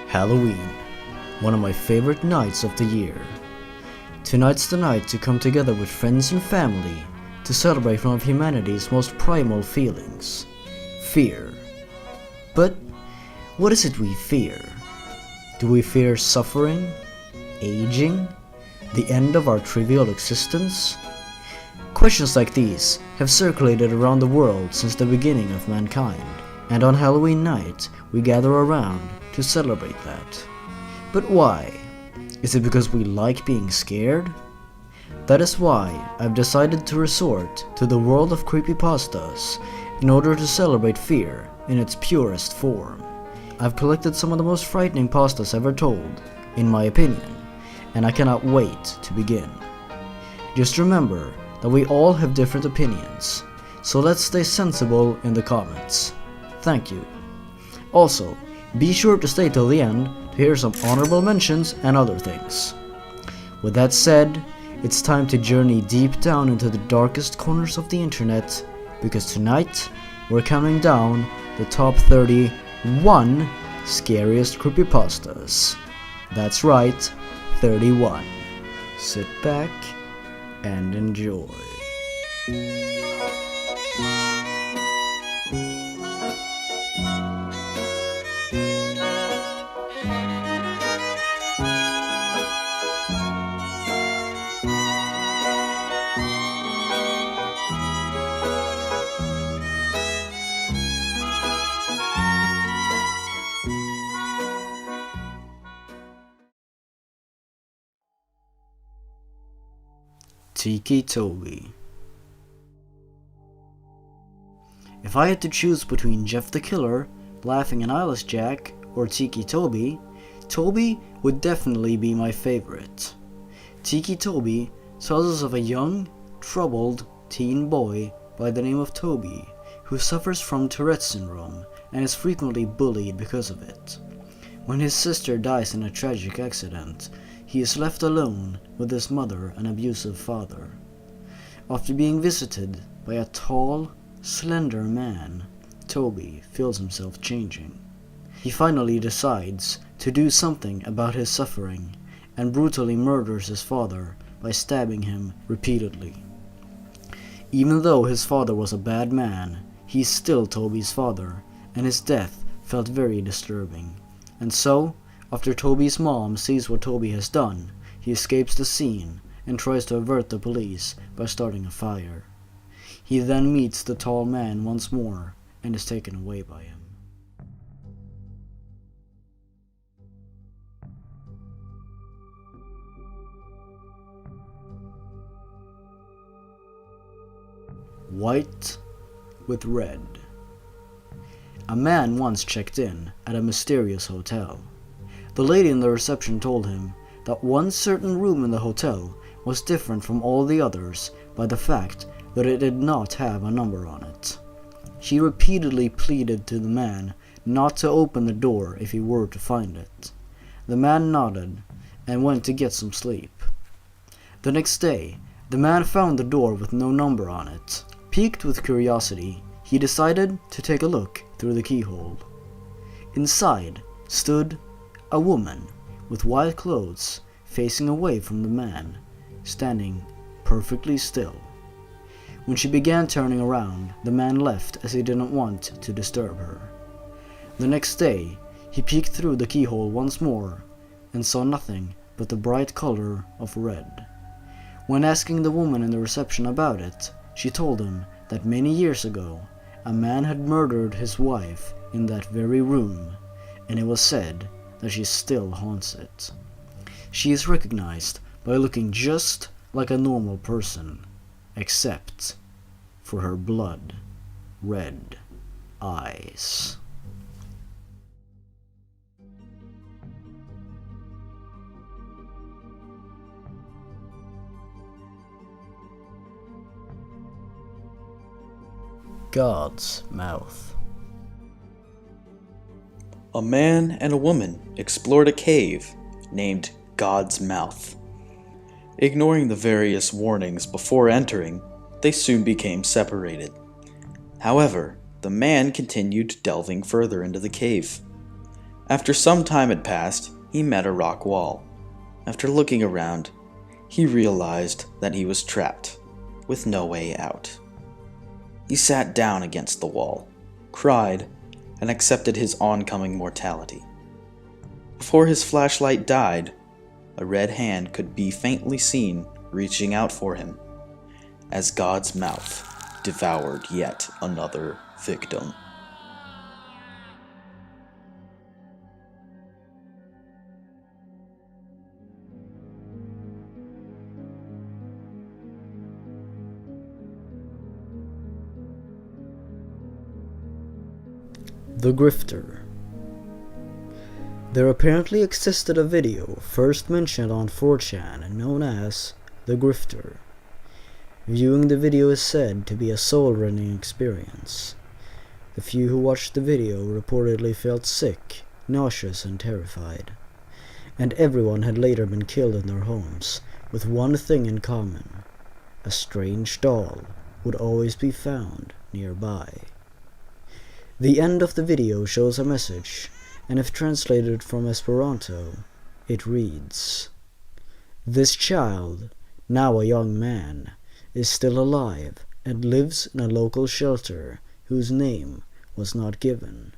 Halloween, one of my favorite nights of the year. Tonight's the night to come together with friends and family to celebrate one of humanity's most primal feelings, fear. But what is it we fear? Do we fear suffering, aging, the end of our trivial existence? Questions like these have circulated around the world since the beginning of mankind, and on Halloween night we gather around to celebrate that. But why? Is it because we like being scared? That is why I've decided to resort to the world of creepypastas in order to celebrate fear in its purest form. I've collected some of the most frightening pastas ever told, in my opinion, and I cannot wait to begin. Just remember that we all have different opinions, so let's stay sensible in the comments. Thank you. Also, be sure to stay till the end to hear some honorable mentions and other things. With that said, it's time to journey deep down into the darkest corners of the internet, because tonight we're counting down the top 31 scariest creepypastas. That's right, 31. Sit back and enjoy. Tiki Toby. If I had to choose between Jeff the Killer, Laughing and Eyeless Jack, or Tiki Toby, Toby would definitely be my favorite. Tiki Toby tells us of a young, troubled teen boy by the name of Toby who suffers from Tourette's syndrome and is frequently bullied because of it. When his sister dies in a tragic accident, he is left alone with his mother and abusive father. After being visited by a tall, slender man, Toby feels himself changing. He finally decides to do something about his suffering and brutally murders his father by stabbing him repeatedly. Even though his father was a bad man, he's still Toby's father, and his death felt very disturbing. And so, after Toby's mom sees what Toby has done, he escapes the scene and tries to avert the police by starting a fire. He then meets the tall man once more and is taken away by him. White with red. A man once checked in at a mysterious hotel. The lady in the reception told him that one certain room in the hotel was different from all the others by the fact that it did not have a number on it. She repeatedly pleaded to the man not to open the door if he were to find it. The man nodded and went to get some sleep. The next day, the man found the door with no number on it. Piqued with curiosity, he decided to take a look through the keyhole. Inside stood a woman with white clothes facing away from the man, standing perfectly still. When she began turning around, the man left as he didn't want to disturb her. The next day, he peeked through the keyhole once more and saw nothing but the bright color of red. When asking the woman in the reception about it, she told him that many years ago, a man had murdered his wife in that very room, and it was said that she still haunts it. She is recognized by looking just like a normal person, except for her blood red eyes. God's mouth. A man and a woman explored a cave named God's Mouth. Ignoring the various warnings before entering, they soon became separated. However, the man continued delving further into the cave. After some time had passed, he met a rock wall. After looking around, he realized that he was trapped, with no way out. He sat down against the wall, cried, and accepted his oncoming mortality. Before his flashlight died, a red hand could be faintly seen reaching out for him, as God's mouth devoured yet another victim. The Grifter. There apparently existed a video first mentioned on 4chan known as The Grifter. Viewing the video is said to be a soul-rending experience. The few who watched the video reportedly felt sick, nauseous and terrified. And everyone had later been killed in their homes, with one thing in common: a strange doll would always be found nearby. The end of the video shows a message, and if translated from Esperanto, it reads: "This child, now a young man, is still alive and lives in a local shelter whose name was not given.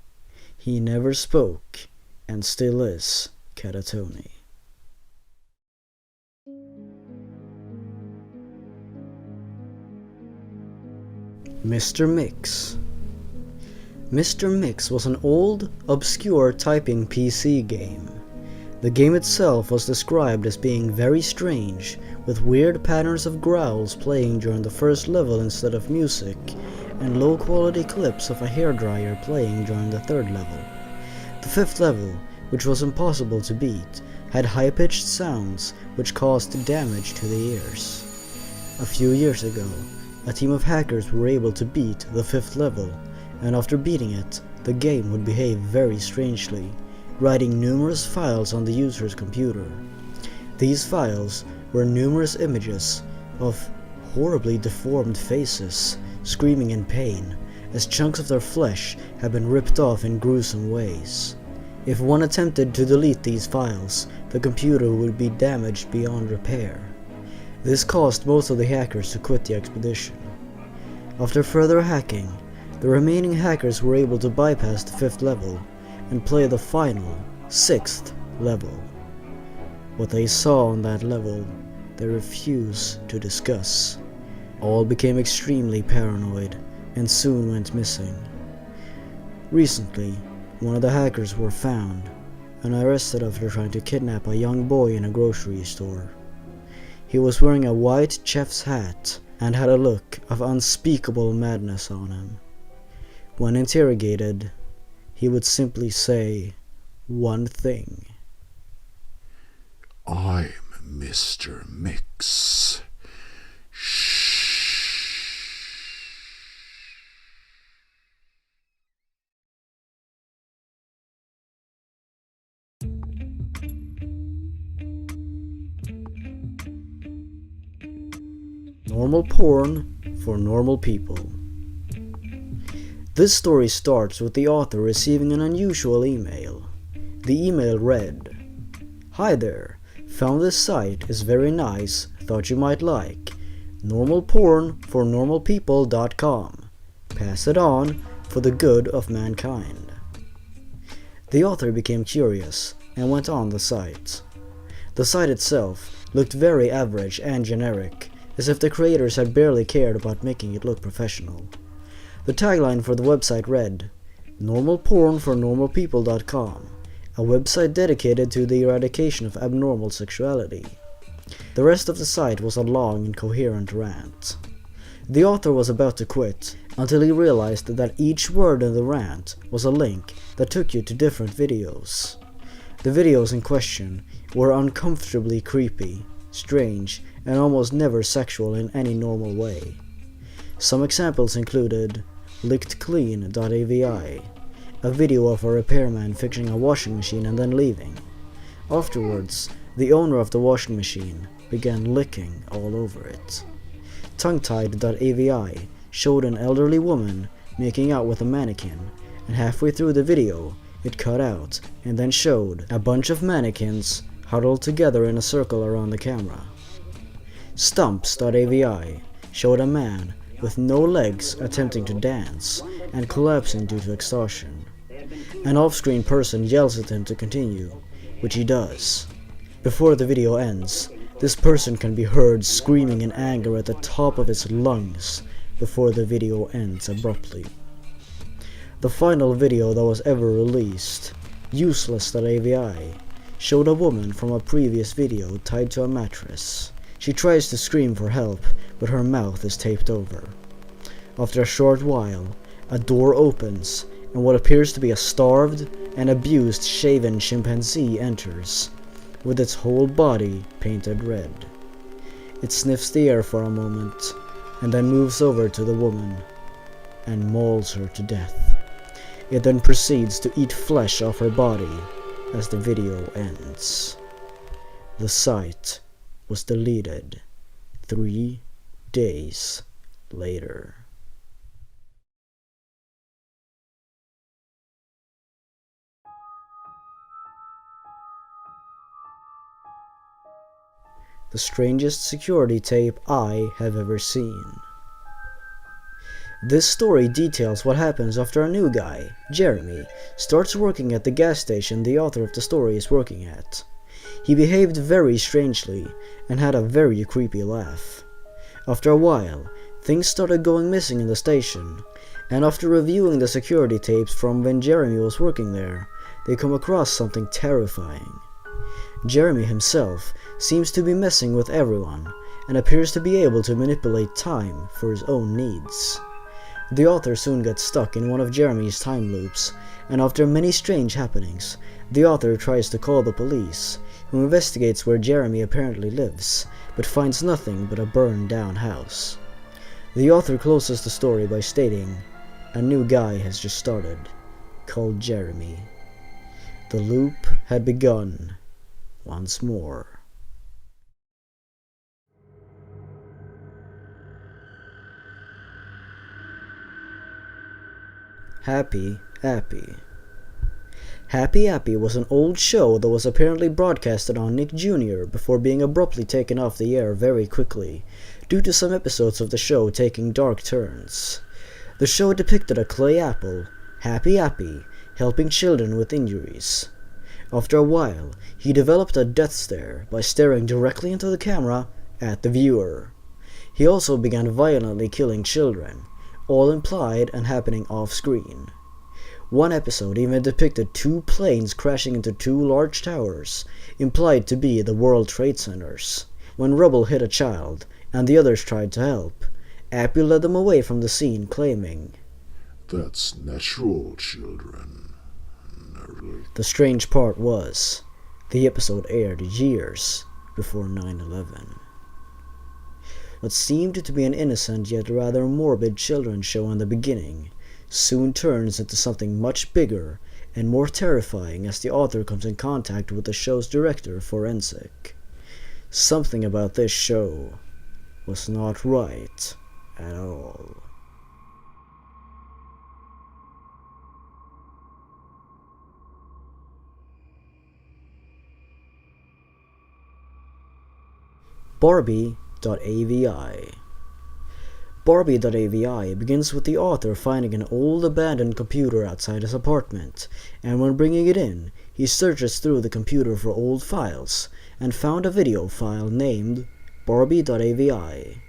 He never spoke and still is catatonic." Mr. Mix. Mr. Mix was an old, obscure typing PC game. The game itself was described as being very strange, with weird patterns of growls playing during the first level instead of music, and low-quality clips of a hairdryer playing during the third level. The fifth level, which was impossible to beat, had high-pitched sounds which caused damage to the ears. A few years ago, a team of hackers were able to beat the fifth level, and after beating it, the game would behave very strangely, writing numerous files on the user's computer. These files were numerous images of horribly deformed faces, screaming in pain, as chunks of their flesh had been ripped off in gruesome ways. If one attempted to delete these files, the computer would be damaged beyond repair. This caused most of the hackers to quit the expedition. After further hacking, the remaining hackers were able to bypass the fifth level and play the final, sixth level. What they saw on that level, they refused to discuss. All became extremely paranoid and soon went missing. Recently, one of the hackers were found and arrested after trying to kidnap a young boy in a grocery store. He was wearing a white chef's hat and had a look of unspeakable madness on him. When interrogated, he would simply say one thing: "I'm Mr. Mix. Shh." Normal porn for normal people. This story starts with the author receiving an unusual email. The email read, "Hi there, found this site is very nice, thought you might like. normalpornfornormalpeople.com. Pass it on for the good of mankind." The author became curious and went on the site. The site itself looked very average and generic, as if the creators had barely cared about making it look professional. The tagline for the website read, "normalpornfornormalpeople.com, a website dedicated to the eradication of abnormal sexuality." The rest of the site was a long, incoherent rant. The author was about to quit, until he realized that each word in the rant was a link that took you to different videos. The videos in question were uncomfortably creepy, strange, and almost never sexual in any normal way. Some examples included lickedclean.avi, a video of a repairman fixing a washing machine and then leaving. Afterwards, the owner of the washing machine began licking all over it. Tonguetied.avi showed an elderly woman making out with a mannequin, and halfway through the video, it cut out and then showed a bunch of mannequins huddled together in a circle around the camera. Stumps.avi showed a man with no legs attempting to dance and collapsing due to exhaustion. An off-screen person yells at him to continue, which he does. Before the video ends, this person can be heard screaming in anger at the top of his lungs before the video ends abruptly. The final video that was ever released, Useless.avi, showed a woman from a previous video tied to a mattress. She tries to scream for help, but her mouth is taped over. After a short while, a door opens, and what appears to be a starved and abused shaven chimpanzee enters, with its whole body painted red. It sniffs the air for a moment, and then moves over to the woman, and mauls her to death. It then proceeds to eat flesh off her body as the video ends. The site was deleted 3 days later. The strangest security tape I have ever seen. This story details what happens after a new guy, Jeremy, starts working at the gas station the author of the story is working at. He behaved very strangely and had a very creepy laugh. After a while, things started going missing in the station, and after reviewing the security tapes from when Jeremy was working there, they come across something terrifying. Jeremy himself seems to be messing with everyone and appears to be able to manipulate time for his own needs. The author soon gets stuck in one of Jeremy's time loops, and after many strange happenings, the author tries to call the police, who investigates where Jeremy apparently lives, but finds nothing but a burned down house. The author closes the story by stating, "A new guy has just started, called Jeremy." The loop had begun once more. Happy Appy. Happy Appy was an old show that was apparently broadcasted on Nick Jr. before being abruptly taken off the air very quickly, due to some episodes of the show taking dark turns. The show depicted a clay apple, Happy Appy, helping children with injuries. After a while, he developed a death stare by staring directly into the camera at the viewer. He also began violently killing children, all implied and happening off-screen. One episode even depicted 2 planes crashing into 2 large towers, implied to be the World Trade Centers. When rubble hit a child, and the others tried to help, Appy led them away from the scene, claiming, "That's natural, children." The strange part was, the episode aired years before 9/11. What seemed to be an innocent yet rather morbid children's show in the beginning soon turns into something much bigger and more terrifying as the author comes in contact with the show's director, Forensic. Something about this show was not right at all. Barbie.avi. Barbie.avi begins with the author finding an old abandoned computer outside his apartment, and when bringing it in, he searches through the computer for old files, and found a video file named Barbie.avi.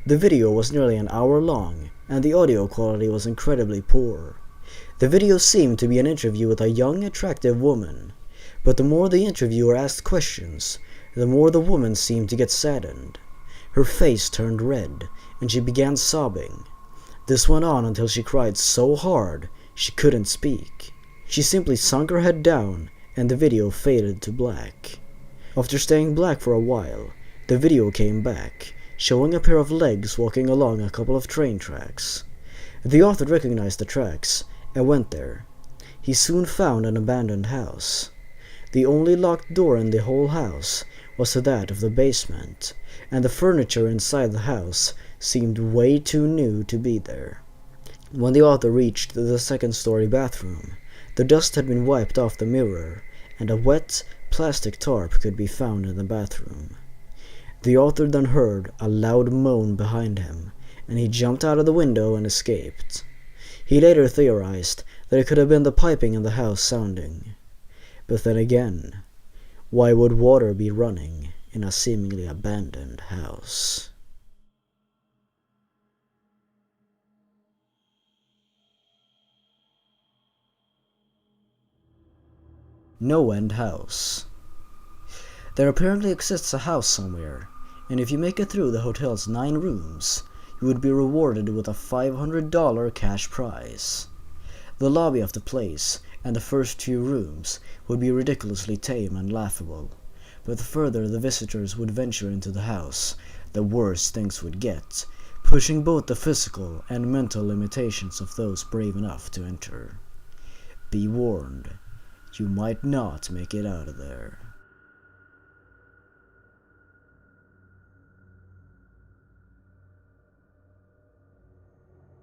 The video was nearly an hour long, and the audio quality was incredibly poor. The video seemed to be an interview with a young, attractive woman, but the more the interviewer asked questions, the more the woman seemed to get saddened. Her face turned red, and she began sobbing. This went on until she cried so hard she couldn't speak. She simply sunk her head down, and the video faded to black. After staying black for a while, the video came back, showing a pair of legs walking along a couple of train tracks. The author recognized the tracks, and went there. He soon found an abandoned house. The only locked door in the whole house was to that of the basement, and the furniture inside the house seemed way too new to be there. When the author reached the second-story bathroom, The dust had been wiped off the mirror, and a wet plastic tarp could be found in the bathroom. The author then heard a loud moan behind him, and he jumped out of the window and escaped. He later theorized that it could have been the piping in the house sounding. But then again, why would water be running in a seemingly abandoned house? No-End House. There apparently exists a house somewhere, and if you make it through the hotel's 9 rooms, you would be rewarded with a $500 cash prize. The lobby of the place and the first few rooms would be ridiculously tame and laughable, but the further the visitors would venture into the house, the worse things would get, pushing both the physical and mental limitations of those brave enough to enter. Be warned, you might not make it out of there.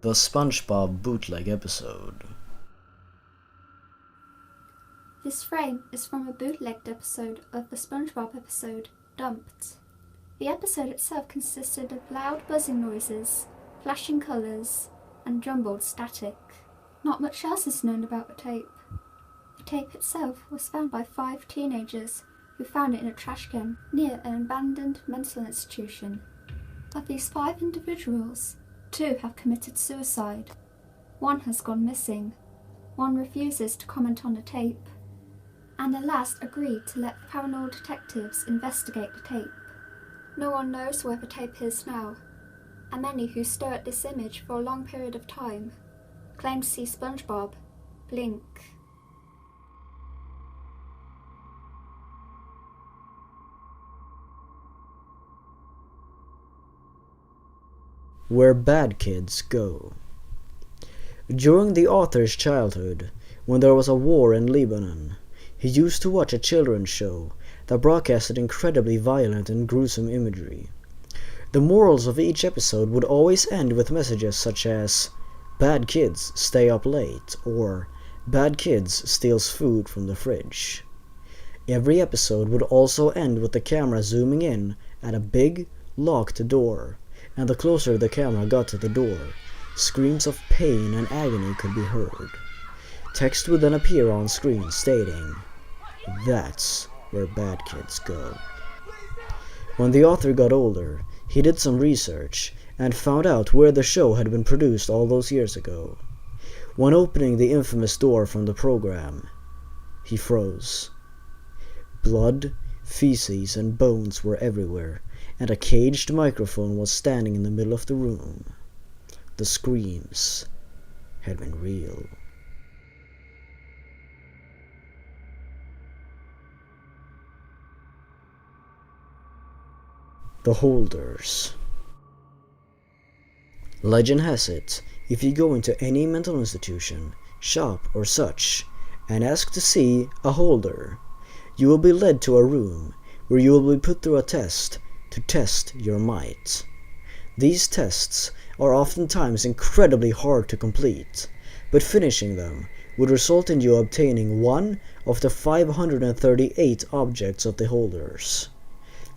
The SpongeBob bootleg episode. This frame is from a bootlegged episode of the SpongeBob episode, Dumped. The episode itself consisted of loud buzzing noises, flashing colours, and jumbled static. Not much else is known about the tape. The tape itself was found by 5 teenagers who found it in a trash can near an abandoned mental institution. Of these 5 individuals, 2 have committed suicide. 1 has gone missing. 1 refuses to comment on the tape. And the last agreed to let paranormal detectives investigate the tape. No one knows where the tape is now, and many who stare at this image for a long period of time claim to see SpongeBob blink. Where bad kids go. During the author's childhood, when there was a war in Lebanon, he used to watch a children's show that broadcasted incredibly violent and gruesome imagery. The morals of each episode would always end with messages such as, "Bad kids stay up late," or "Bad kids steals food from the fridge." Every episode would also end with the camera zooming in at a big, locked door, and the closer the camera got to the door, screams of pain and agony could be heard. Text would then appear on screen stating, "That's where bad kids go." When the author got older, he did some research and found out where the show had been produced all those years ago. When opening the infamous door from the program, he froze. Blood, feces, and bones were everywhere, and a caged microphone was standing in the middle of the room. The screams had been real. The Holders. Legend has it, if you go into any mental institution, shop or such, and ask to see a holder, you will be led to a room where you will be put through a test to test your might. These tests are oftentimes incredibly hard to complete, but finishing them would result in you obtaining one of the 538 objects of the holders.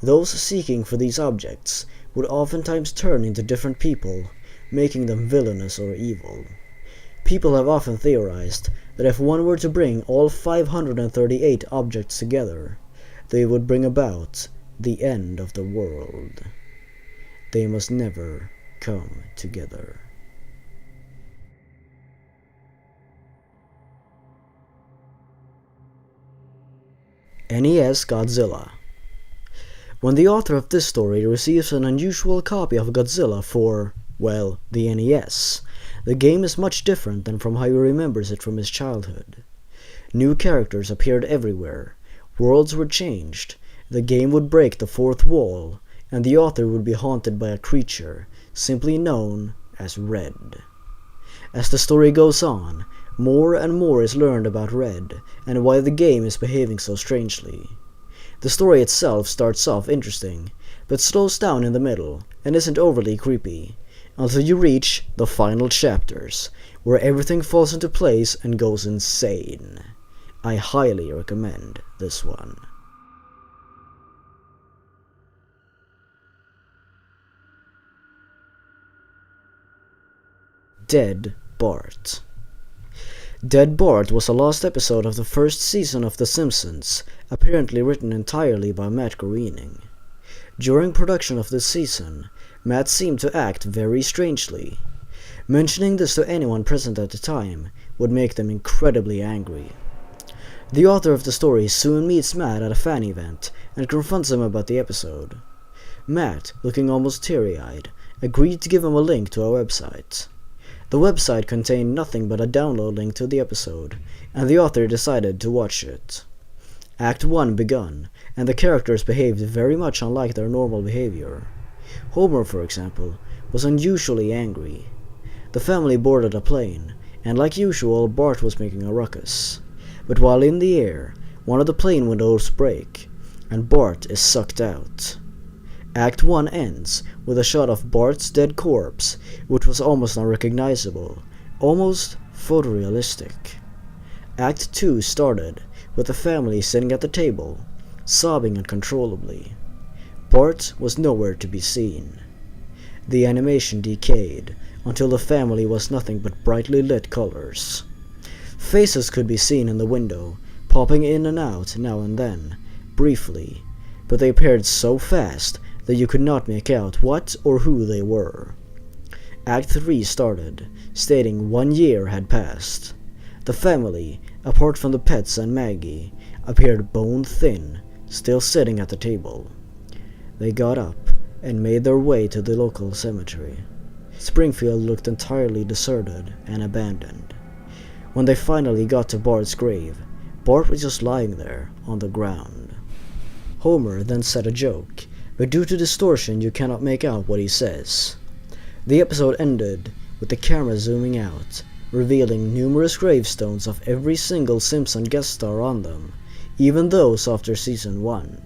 Those seeking for these objects would oftentimes turn into different people, making them villainous or evil. People have often theorized that if one were to bring all 538 objects together, they would bring about the end of the world. They must never come together. NES Godzilla. When the author of this story receives an unusual copy of Godzilla for, well, the NES, the game is much different than from how he remembers it from his childhood. New characters appeared everywhere, worlds were changed, the game would break the fourth wall, and the author would be haunted by a creature, simply known as Red. As the story goes on, more and more is learned about Red, and why the game is behaving so strangely. The story itself starts off interesting, but slows down in the middle, and isn't overly creepy, until you reach the final chapters, where everything falls into place and goes insane. I highly recommend this one. Dead Bart. Dead Bart was the last episode of the first season of The Simpsons, apparently written entirely by Matt Groening. During production of this season, Matt seemed to act very strangely. Mentioning this to anyone present at the time would make them incredibly angry. The author of the story soon meets Matt at a fan event and confronts him about the episode. Matt, looking almost teary-eyed, agreed to give him a link to our website. The website contained nothing but a download link to the episode, and the author decided to watch it. Act 1 begun, and the characters behaved very much unlike their normal behavior. Homer, for example, was unusually angry. The family boarded a plane, and like usual, Bart was making a ruckus. But while in the air, one of the plane windows break, and Bart is sucked out. Act 1 ends with a shot of Bart's dead corpse, which was almost unrecognizable, almost photorealistic. Act 2 started with the family sitting at the table, sobbing uncontrollably. Bart was nowhere to be seen. The animation decayed until the family was nothing but brightly lit colors. Faces could be seen in the window, popping in and out now and then, briefly, but they appeared so fast that you could not make out what or who they were. Act 3 started, stating 1 year had passed. The family, apart from the pets and Maggie, appeared bone-thin, still sitting at the table. They got up and made their way to the local cemetery. Springfield looked entirely deserted and abandoned. When they finally got to Bart's grave, Bart was just lying there on the ground. Homer then said a joke, but due to distortion you cannot make out what he says. The episode ended with the camera zooming out, revealing numerous gravestones of every single Simpson guest star on them, even those after season 1.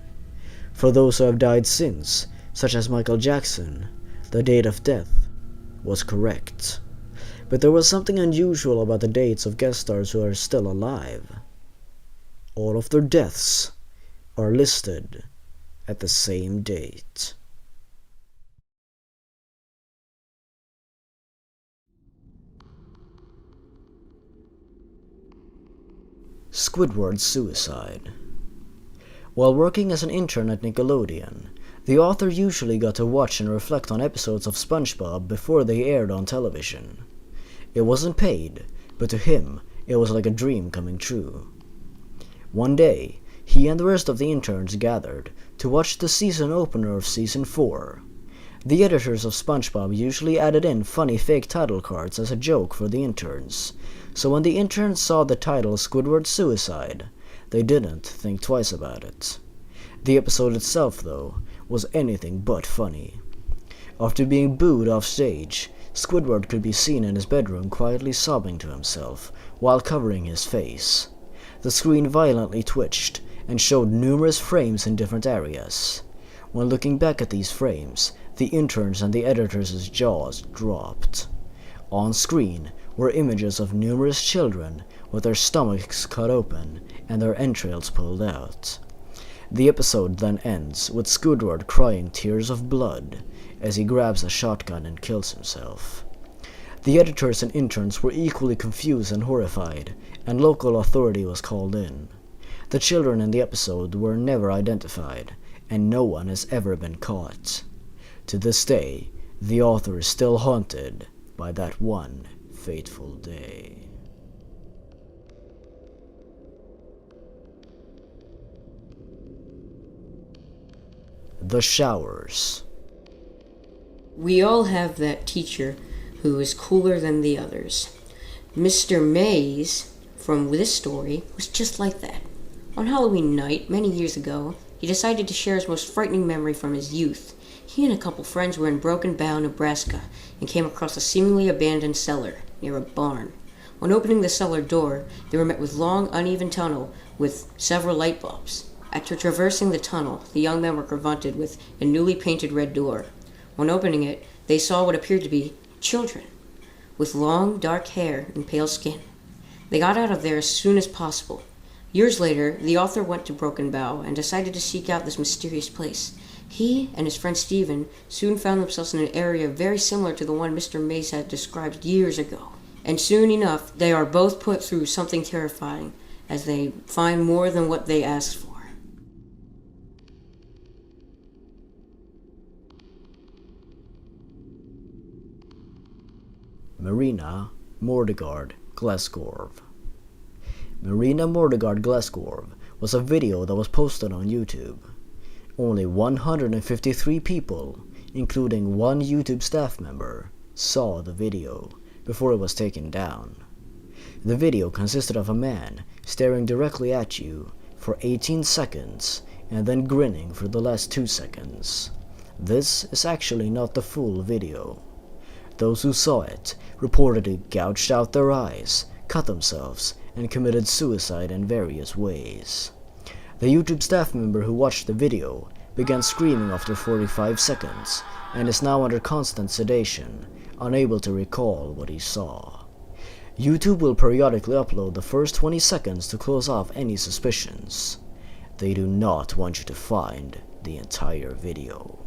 For those who have died since, such as Michael Jackson, the date of death was correct. But there was something unusual about the dates of guest stars who are still alive. All of their deaths are listed at the same date. Squidward's suicide. While working as an intern at Nickelodeon, the author usually got to watch and reflect on episodes of SpongeBob before they aired on television. It wasn't paid, but to him, it was like a dream coming true. One day, he and the rest of the interns gathered to watch the season opener of season 4. The editors of SpongeBob usually added in funny fake title cards as a joke for the interns, so when the interns saw the title Squidward's Suicide, they didn't think twice about it. The episode itself, though, was anything but funny. After being booed off stage, Squidward could be seen in his bedroom quietly sobbing to himself while covering his face. The screen violently twitched and showed numerous frames in different areas. When looking back at these frames, the interns and the editors' jaws dropped. On screen were images of numerous children with their stomachs cut open and their entrails pulled out. The episode then ends with Squidward crying tears of blood as he grabs a shotgun and kills himself. The editors and interns were equally confused and horrified, and local authority was called in. The children in the episode were never identified, and no one has ever been caught. To this day, the author is still haunted by that one fateful day. The showers. We all have that teacher who is cooler than the others. Mr. Mays, from this story, was just like that. On Halloween night, many years ago, he decided to share his most frightening memory from his youth. He and a couple friends were in Broken Bow, Nebraska, and came across a seemingly abandoned cellar near a barn. When opening the cellar door, they were met with a long, uneven tunnel with several light bulbs. After traversing the tunnel, the young men were confronted with a newly painted red door. When opening it, they saw what appeared to be children with long, dark hair and pale skin. They got out of there as soon as possible. Years later, the author went to Broken Bow and decided to seek out this mysterious place. He and his friend Stephen soon found themselves in an area very similar to the one Mr. Mays had described years ago. And soon enough, they are both put through something terrifying as they find more than what they asked for. Marina Mordegard Glesgorv. Marina Mordegard Glesgorv was a video that was posted on YouTube. Only 153 people, including one YouTube staff member, saw the video before it was taken down. The video consisted of a man staring directly at you for 18 seconds and then grinning for the last 2 seconds. This is actually not the full video. Those who saw it reportedly gouged out their eyes, cut themselves, and committed suicide in various ways. The YouTube staff member who watched the video began screaming after 45 seconds and is now under constant sedation, unable to recall what he saw. YouTube will periodically upload the first 20 seconds to close off any suspicions. They do not want you to find the entire video.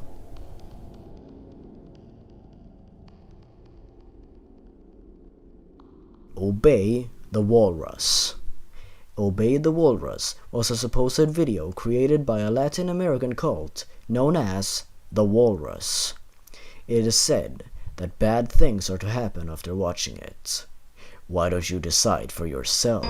Obey the Walrus. Obey the Walrus was a supposed video created by a Latin American cult known as the Walrus. It is said that bad things are to happen after watching it. Why don't you decide for yourself?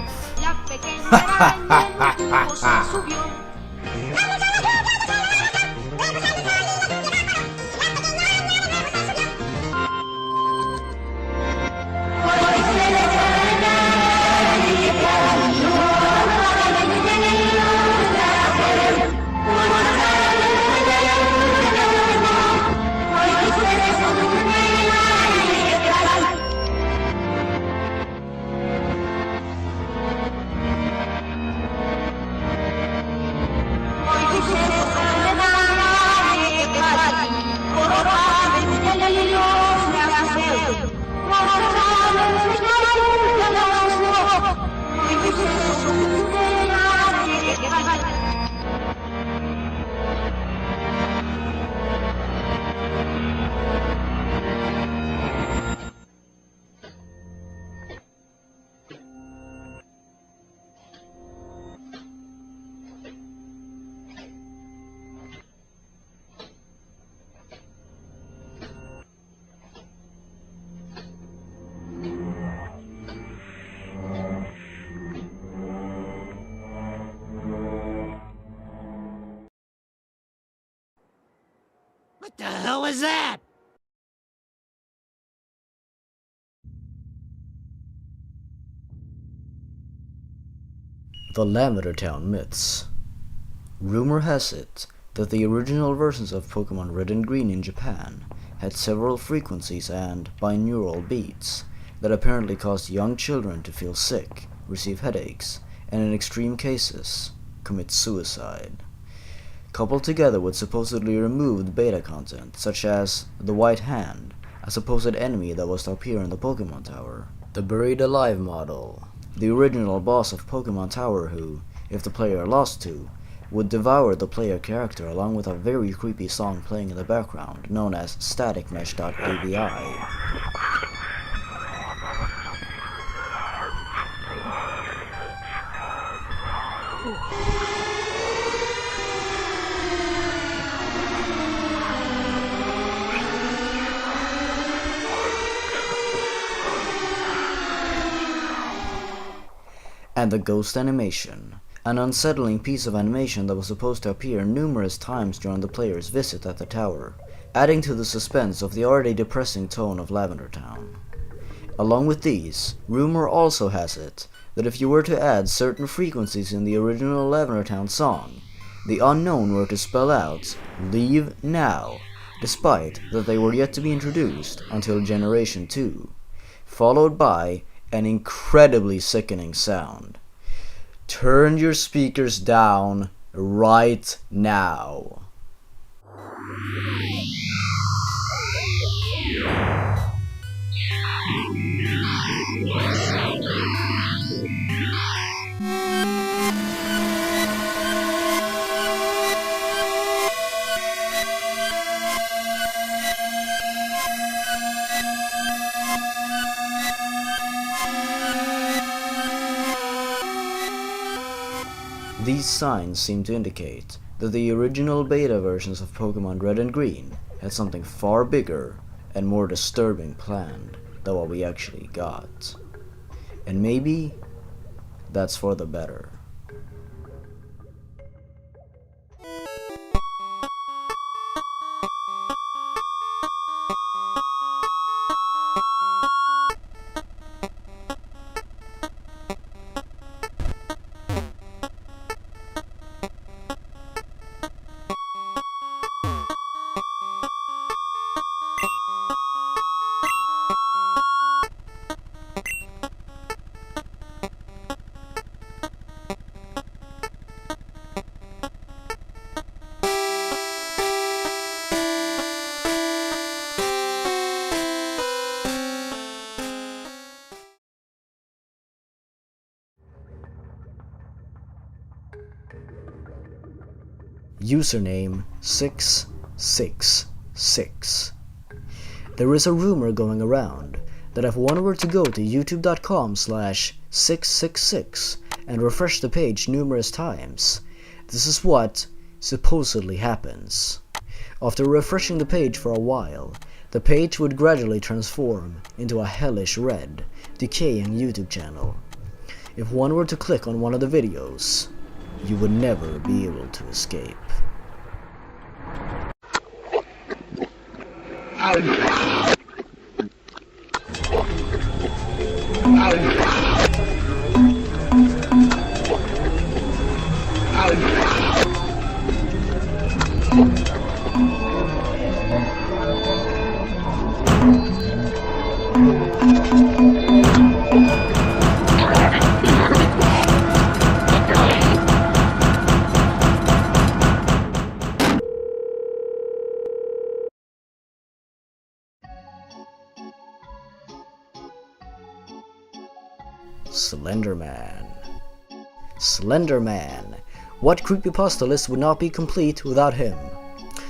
What the hell was that? The Lavender Town Myths. Rumor has it that the original versions of Pokemon Red and Green in Japan had several frequencies and binaural beats that apparently caused young children to feel sick, receive headaches, and in extreme cases, commit suicide. Coupled together with supposedly removed beta content, such as the White Hand, a supposed enemy that was to appear in the Pokemon Tower, the Buried Alive model, the original boss of Pokemon Tower who, if the player lost to, would devour the player character along with a very creepy song playing in the background known as staticmesh.avi. And the ghost animation, an unsettling piece of animation that was supposed to appear numerous times during the player's visit at the tower, adding to the suspense of the already depressing tone of Lavender Town. Along with these, rumor also has it that if you were to add certain frequencies in the original Lavender Town song, the unknown were to spell out, "Leave now," despite that they were yet to be introduced until Generation 2, followed by an incredibly sickening sound. Turn your speakers down right now. These signs seem to indicate that the original beta versions of Pokemon Red and Green had something far bigger and more disturbing planned than what we actually got. And maybe that's for the better. Username 666. There is a rumor going around that if one were to go to youtube.com/666 and refresh the page numerous times, this is what supposedly happens. After refreshing the page for a while, the page would gradually transform into a hellish red, decaying YouTube channel. If one were to click on one of the videos, you would never be able to escape. Slenderman. Slenderman. What creepypasta list would not be complete without him?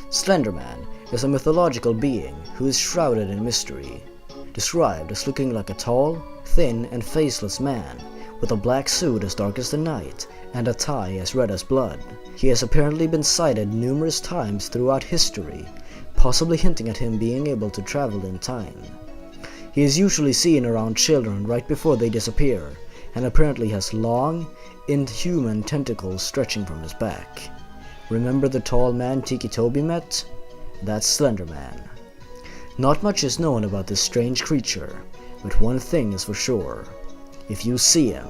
Slenderman is a mythological being who is shrouded in mystery, described as looking like a tall, thin, and faceless man with a black suit as dark as the night and a tie as red as blood. He has apparently been sighted numerous times throughout history, possibly hinting at him being able to travel in time. He is usually seen around children right before they disappear, and apparently has long, inhuman tentacles stretching from his back. Remember the tall man Tiki Toby met? That's Slenderman. Not much is known about this strange creature, but one thing is for sure. If you see him,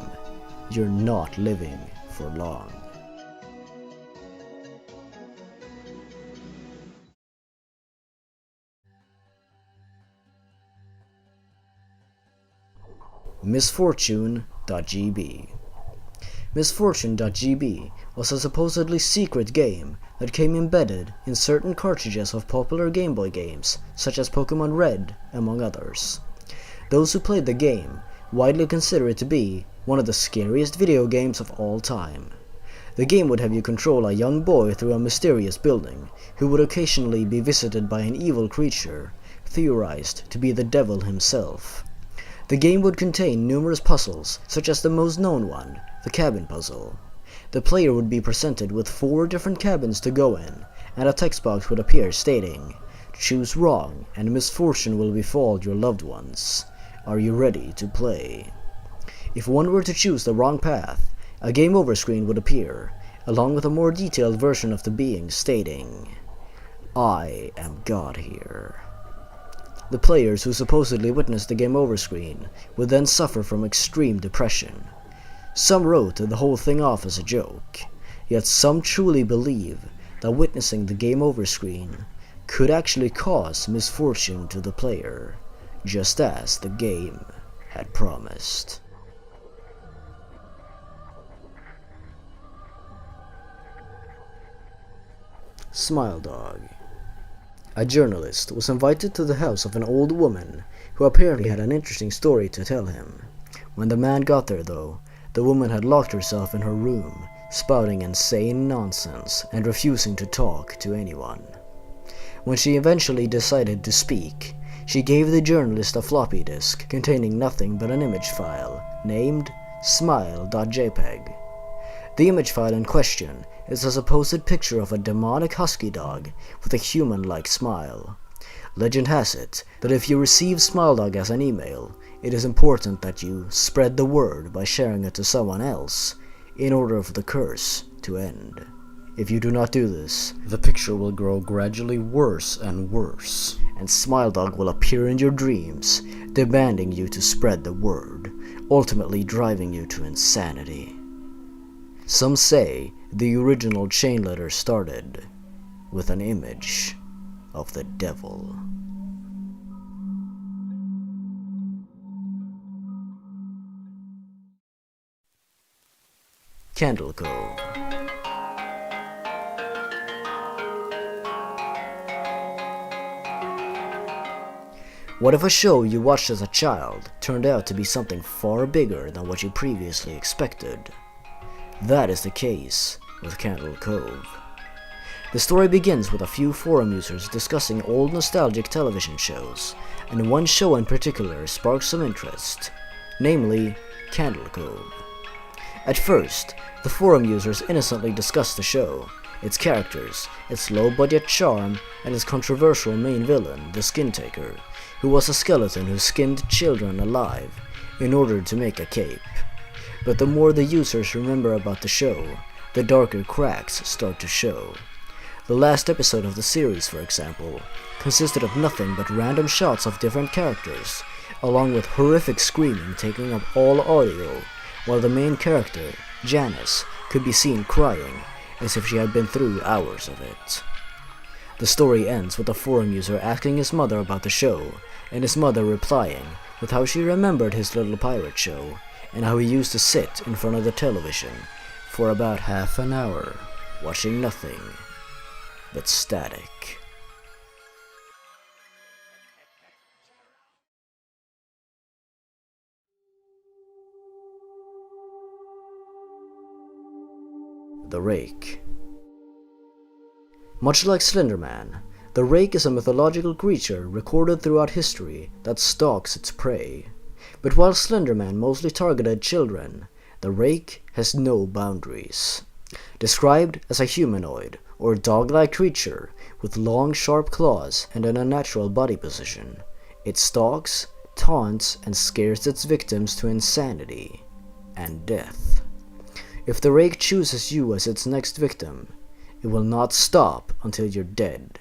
you're not living for long. Misfortune.gb. Misfortune.gb was a supposedly secret game that came embedded in certain cartridges of popular Game Boy games, such as Pokemon Red, among others. Those who played the game widely consider it to be one of the scariest video games of all time. The game would have you control a young boy through a mysterious building, who would occasionally be visited by an evil creature, theorized to be the devil himself. The game would contain numerous puzzles, such as the most known one, the cabin puzzle. The player would be presented with 4 different cabins to go in, and a text box would appear stating, "Choose wrong, and misfortune will befall your loved ones. Are you ready to play?" If one were to choose the wrong path, a game over screen would appear, along with a more detailed version of the being stating, "I am God here." The players who supposedly witnessed the game over screen would then suffer from extreme depression. Some wrote the whole thing off as a joke, yet some truly believe that witnessing the game over screen could actually cause misfortune to the player, just as the game had promised. Smile Dog. A journalist was invited to the house of an old woman who apparently had an interesting story to tell him. When the man got there, though, the woman had locked herself in her room, spouting insane nonsense and refusing to talk to anyone. When she eventually decided to speak, she gave the journalist a floppy disk containing nothing but an image file named smile.jpg. The image file in question is a supposed picture of a demonic husky dog with a human-like smile. Legend has it that if you receive Smile Dog as an email, it is important that you spread the word by sharing it to someone else in order for the curse to end. If you do not do this, the picture will grow gradually worse and worse, and Smile Dog will appear in your dreams, demanding you to spread the word, ultimately driving you to insanity. Some say the original chain letter started with an image of the devil. Candle Cove. What if a show you watched as a child turned out to be something far bigger than what you previously expected? That is the case with Candle Cove. The story begins with a few forum users discussing old nostalgic television shows, and one show in particular sparks some interest, namely Candle Cove. At first, the forum users innocently discussed the show, its characters, its low-budget charm, and its controversial main villain, the Skin Taker, who was a skeleton who skinned children alive in order to make a cape. But the more the users remember about the show, the darker cracks start to show. The last episode of the series, for example, consisted of nothing but random shots of different characters, along with horrific screaming taking up all audio, while the main character, Janice, could be seen crying, as if she had been through hours of it. The story ends with a forum user asking his mother about the show, and his mother replying with how she remembered his little pirate show, and how he used to sit in front of the television for about half an hour, watching nothing but static. The Rake. Much like Slender Man, the Rake is a mythological creature recorded throughout history that stalks its prey. But while Slender Man mostly targeted children, the Rake has no boundaries. Described as a humanoid or dog-like creature with long sharp claws and an unnatural body position, it stalks, taunts, and scares its victims to insanity and death. If the Rake chooses you as its next victim, it will not stop until you're dead.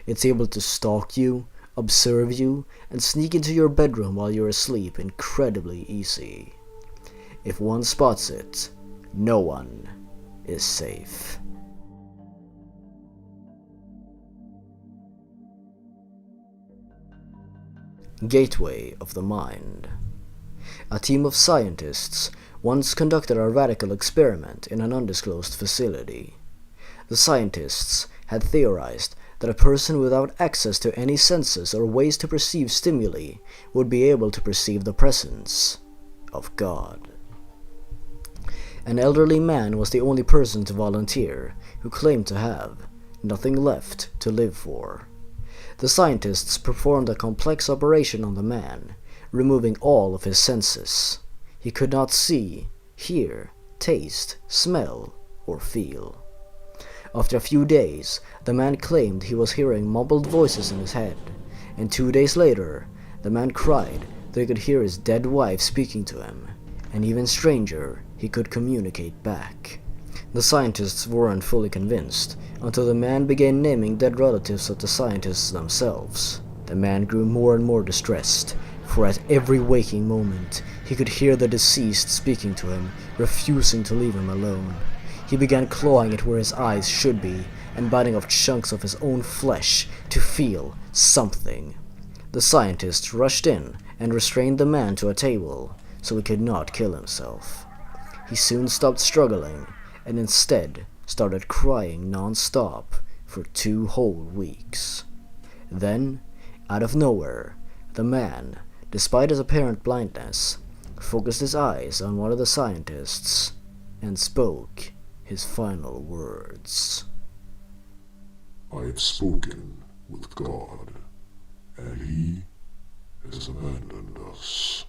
It's able to stalk you, observe you, and sneak into your bedroom while you're asleep incredibly easy. If one spots it, no one is safe. Gateway of the Mind. A team of scientists once conducted a radical experiment in an undisclosed facility. The scientists had theorized that a person without access to any senses or ways to perceive stimuli would be able to perceive the presence of God. An elderly man was the only person to volunteer, who claimed to have nothing left to live for. The scientists performed a complex operation on the man, removing all of his senses. He could not see, hear, taste, smell, or feel. After a few days, the man claimed he was hearing mumbled voices in his head, and 2 days later, the man cried that he could hear his dead wife speaking to him, and even stranger, he could communicate back. The scientists weren't fully convinced, until the man began naming dead relatives of the scientists themselves. The man grew more and more distressed, for at every waking moment, he could hear the deceased speaking to him, refusing to leave him alone. He began clawing at where his eyes should be, and biting off chunks of his own flesh to feel something. The scientists rushed in and restrained the man to a table, so he could not kill himself. He soon stopped struggling, and instead started crying non-stop for 2 whole weeks. Then, out of nowhere, The man, despite his apparent blindness, focused his eyes on one of the scientists and spoke his final words. I have spoken with God, and he has abandoned us.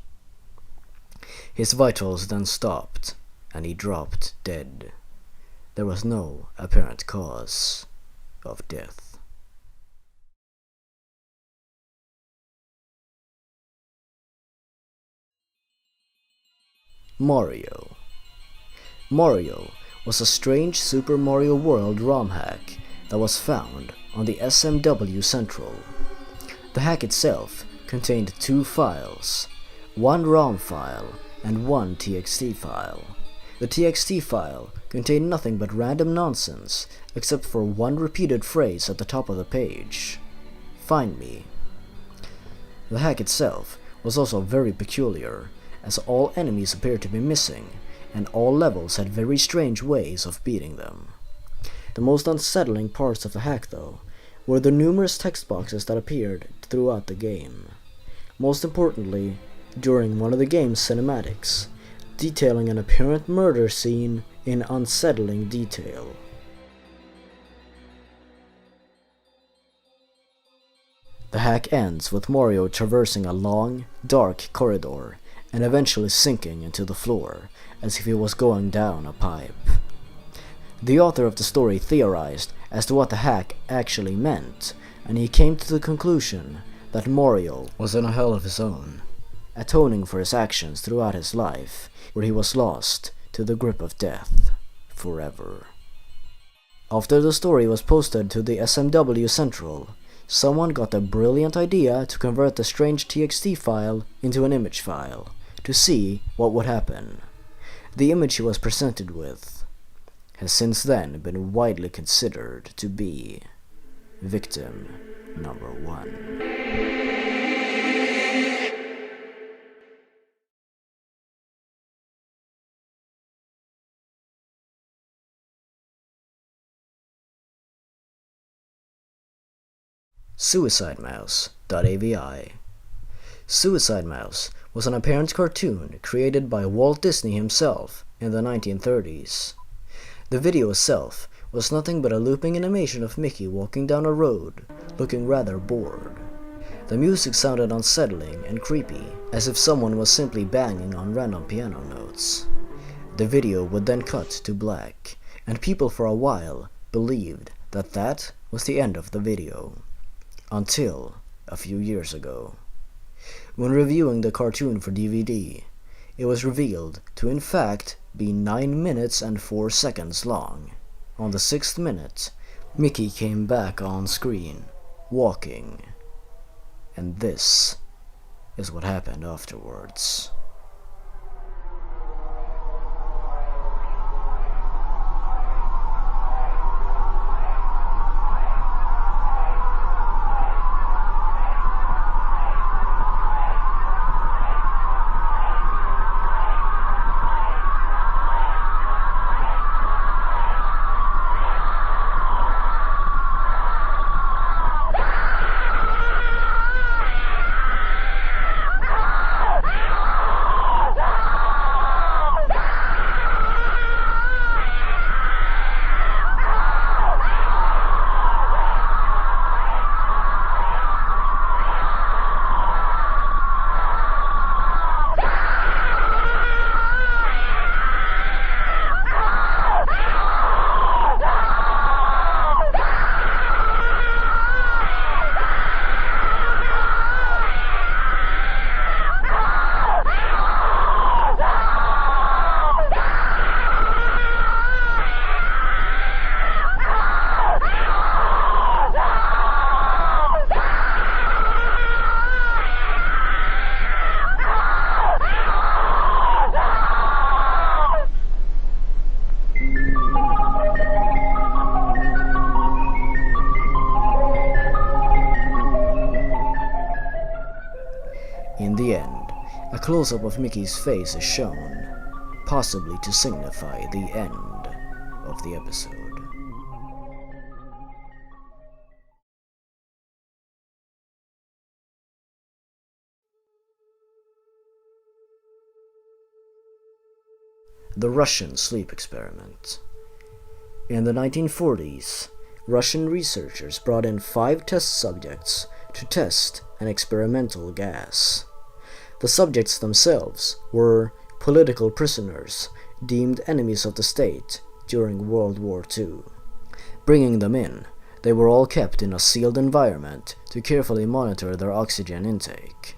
His vitals then stopped, and he dropped dead. There was no apparent cause of death. Mario. Mario was a strange Super Mario World ROM hack that was found on the SMW Central. The hack itself contained 2 files, one ROM file and one TXT file. The TXT file contained nothing but random nonsense except for one repeated phrase at the top of the page. Find me. The hack itself was also very peculiar, as all enemies appeared to be missing, and all levels had very strange ways of beating them. The most unsettling parts of the hack, though, were the numerous text boxes that appeared throughout the game. Most importantly, during one of the game's cinematics, detailing an apparent murder scene in unsettling detail. The hack ends with Mario traversing a long, dark corridor and eventually sinking into the floor as if he was going down a pipe. The author of the story theorized as to what the hack actually meant, and he came to the conclusion that Mario was in a hell of his own, atoning for his actions throughout his life, where he was lost to the grip of death forever. After the story was posted to the SMW Central, someone got the brilliant idea to convert the strange TXT file into an image file, to see what would happen. The image he was presented with has since then been widely considered to be victim number 1. SuicideMouse.avi. Suicide Mouse was an apparent cartoon created by Walt Disney himself in the 1930s. The video itself was nothing but a looping animation of Mickey walking down a road, looking rather bored. The music sounded unsettling and creepy, as if someone was simply banging on random piano notes. The video would then cut to black, and people for a while believed that that was the end of the video. Until a few years ago. When reviewing the cartoon for DVD, it was revealed to in fact be 9 minutes and 4 seconds long. On the 6th minute, Mickey came back on screen, walking. And this is what happened afterwards. In the end, a close-up of Mickey's face is shown, possibly to signify the end of the episode. the Russian sleep experiment. In the 1940s, Russian researchers brought in 5 test subjects to test an experimental gas. The subjects themselves were political prisoners deemed enemies of the state during World War II. Bringing them in, they were all kept in a sealed environment to carefully monitor their oxygen intake.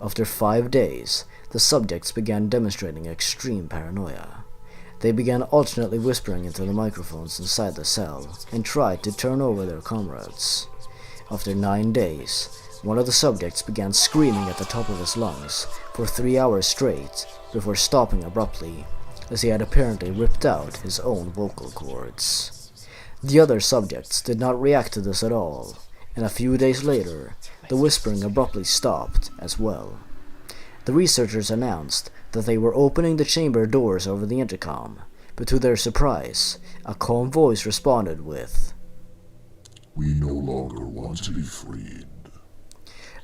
After 5 days, the subjects began demonstrating extreme paranoia. They began alternately whispering into the microphones inside the cell and tried to turn over their comrades. After 9 days, one of the subjects began screaming at the top of his lungs for 3 hours straight before stopping abruptly, as he had apparently ripped out his own vocal cords. The other subjects did not react to this at all, and a few days later, the whispering abruptly stopped as well. The researchers announced that they were opening the chamber doors over the intercom, but to their surprise, a calm voice responded with, "We no longer want to be freed."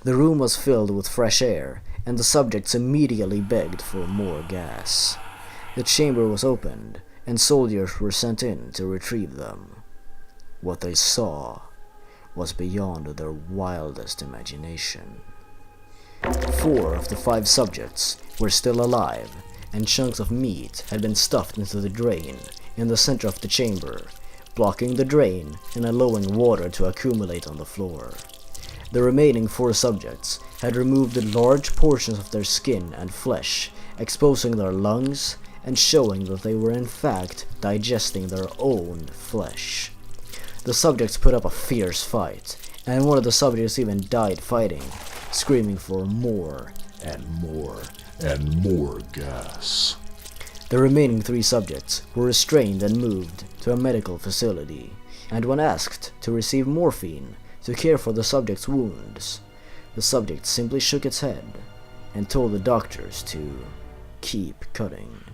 The room was filled with fresh air, and the subjects immediately begged for more gas. The chamber was opened, and soldiers were sent in to retrieve them. What they saw was beyond their wildest imagination. 4 of the 5 subjects were still alive, and chunks of meat had been stuffed into the drain in the center of the chamber, blocking the drain and allowing water to accumulate on the floor. The remaining 4 subjects had removed large portions of their skin and flesh, exposing their lungs and showing that they were in fact digesting their own flesh. The subjects put up a fierce fight, and one of the subjects even died fighting, screaming for more And more and more gas. The remaining 3 subjects were restrained and moved to a medical facility, and when asked to receive morphine to care for the subject's wounds, the subject simply shook its head and told the doctors to keep cutting.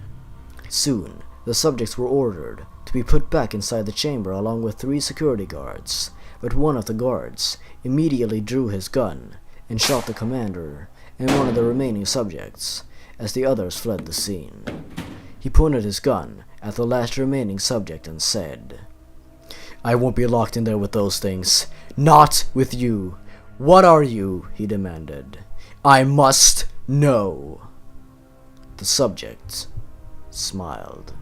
Soon, the subjects were ordered to be put back inside the chamber along with 3 security guards, but one of the guards immediately drew his gun and shot the commander and one of the remaining subjects as the others fled the scene. He pointed his gun at the last remaining subject and said, "I won't be locked in there with those things. Not with you. What are you?" he demanded. "I must know." The subject smiled.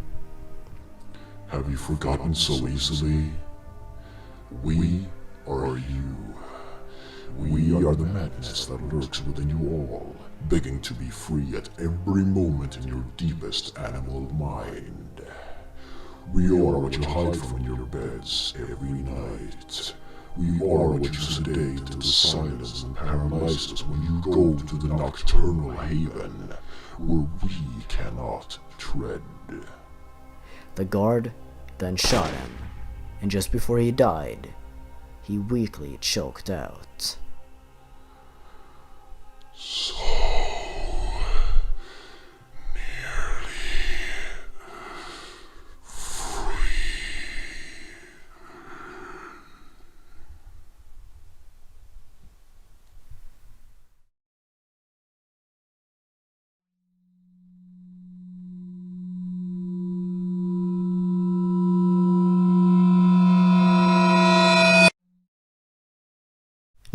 Have you forgotten so easily? We are you. We are the madness that lurks within you all, begging to be free at every moment in your deepest animal mind. We are what you hide from in your beds every night. We are what you sedate into silence and paralyze us when you go to the nocturnal haven, where we cannot tread. The guard then shot him, and just before he died, he weakly choked out, So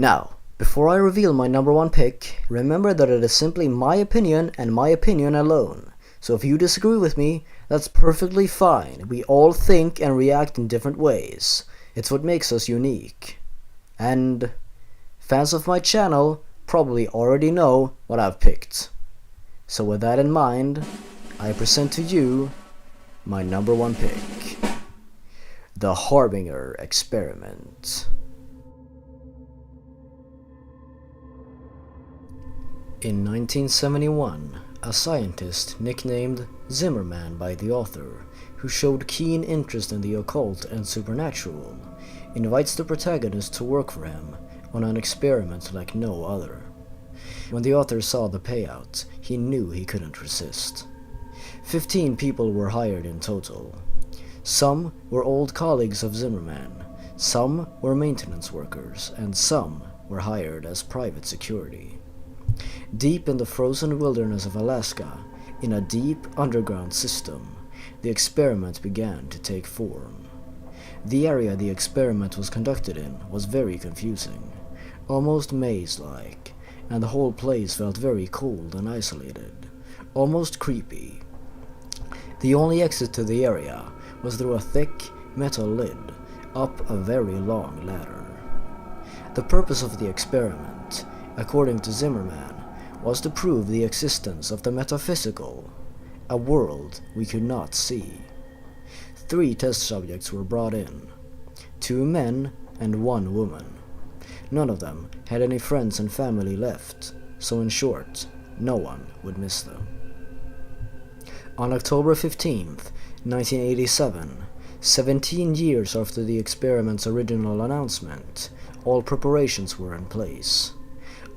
Now, before I reveal my number 1 pick, remember that it is simply my opinion and my opinion alone. So if you disagree with me, that's perfectly fine. We all think and react in different ways. It's what makes us unique. And fans of my channel probably already know what I've picked. So with that in mind, I present to you my number 1 pick, The Harbinger Experiment. In 1971, a scientist nicknamed Zimmerman by the author, who showed keen interest in the occult and supernatural, invites the protagonist to work for him on an experiment like no other. When the author saw the payout, he knew he couldn't resist. 15 people were hired in total. Some were old colleagues of Zimmerman, some were maintenance workers, and some were hired as private security. Deep in the frozen wilderness of Alaska, In a deep underground system, the experiment began to take form. The area the experiment was conducted in was very confusing, almost maze-like, and the whole place felt very cold and isolated, almost creepy. The only exit to the area was through a thick metal lid up a very long ladder. The purpose of the experiment, according to Zimmerman, was to prove the existence of the metaphysical, a world we could not see. 3 test subjects were brought in, 2 men and 1 woman. None of them had any friends and family left, so in short, no one would miss them. On October 15th, 1987, 17 years after the experiment's original announcement, all preparations were in place.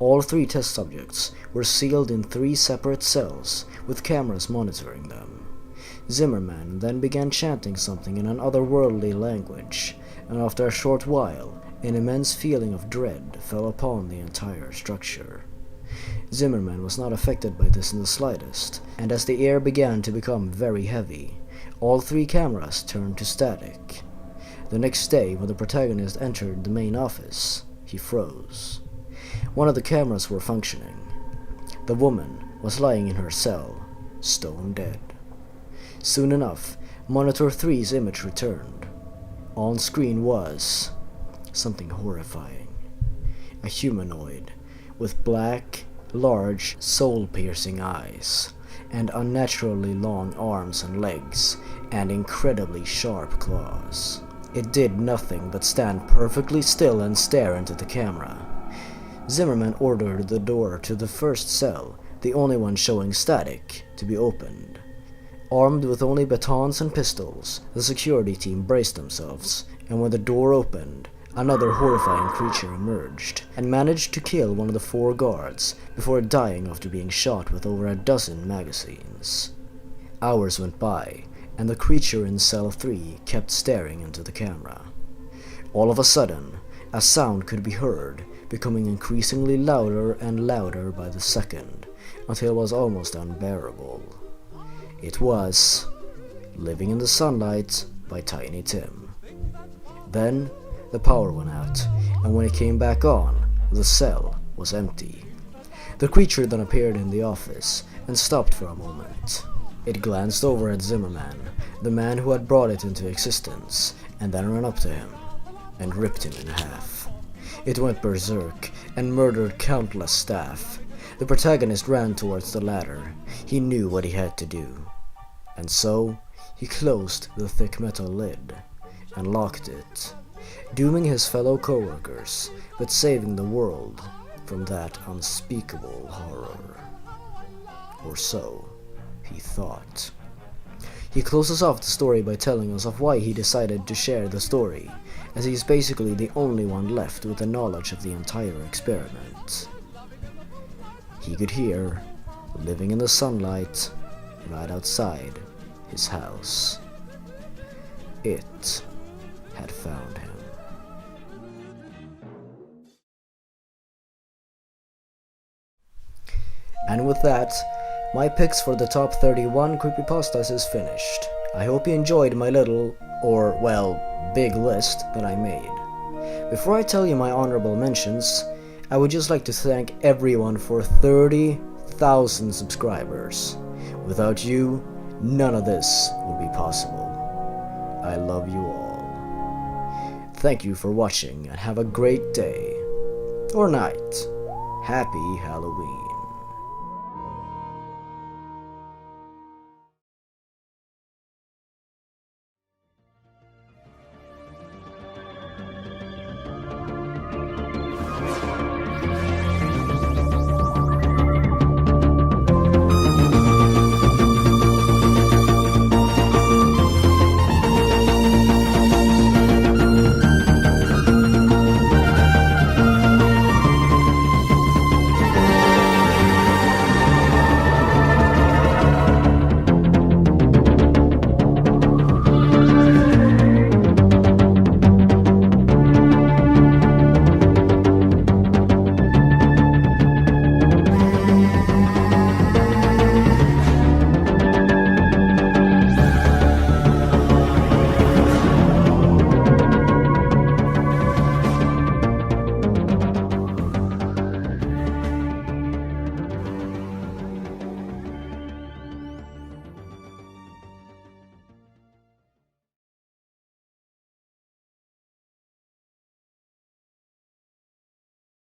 All 3 test subjects were sealed in 3 separate cells, with cameras monitoring them. Zimmerman then began chanting something in an otherworldly language, and after a short while, an immense feeling of dread fell upon the entire structure. Zimmerman was not affected by this in the slightest, and as the air began to become very heavy, all 3 cameras turned to static. The next day, when the protagonist entered the main office, he froze. One of the cameras were functioning. The woman was lying in her cell, stone dead. Soon enough, Monitor 3's image returned. On screen was something horrifying. A humanoid with black, large, soul-piercing eyes, and unnaturally long arms and legs, and incredibly sharp claws. It did nothing but stand perfectly still and stare into the camera. Zimmerman ordered the door to the first cell, the only one showing static, to be opened. Armed with only batons and pistols, the security team braced themselves, and when the door opened, another horrifying creature emerged, and managed to kill one of the 4 guards before dying after being shot with over a dozen magazines. Hours went by, and the creature in cell 3 kept staring into the camera. All of a sudden, a sound could be heard, becoming increasingly louder and louder by the second, until it was almost unbearable. It was Living in the Sunlight by Tiny Tim. Then, the power went out, and when it came back on, the cell was empty. The creature then appeared in the office, and stopped for a moment. It glanced over at Zimmerman, the man who had brought it into existence, and then ran up to him, and ripped him in half. It went berserk, and murdered countless staff. The protagonist ran towards the ladder. He knew what he had to do. And so, he closed the thick metal lid, and locked it, dooming his fellow co-workers, but saving the world from that unspeakable horror. Or so he thought. He closes off the story by telling us of why he decided to share the story, as he's basically the only one left with the knowledge of the entire experiment. He could hear Living in the Sunlight right outside his house. It had found him. And with that, my picks for the top 31 creepypastas is finished. I hope you enjoyed my little, or well, big list that I made. Before I tell you my honorable mentions, I would just like to thank everyone for 30,000 subscribers. Without you, none of this would be possible. I love you all. Thank you for watching and have a great day. Or night. Happy Halloween.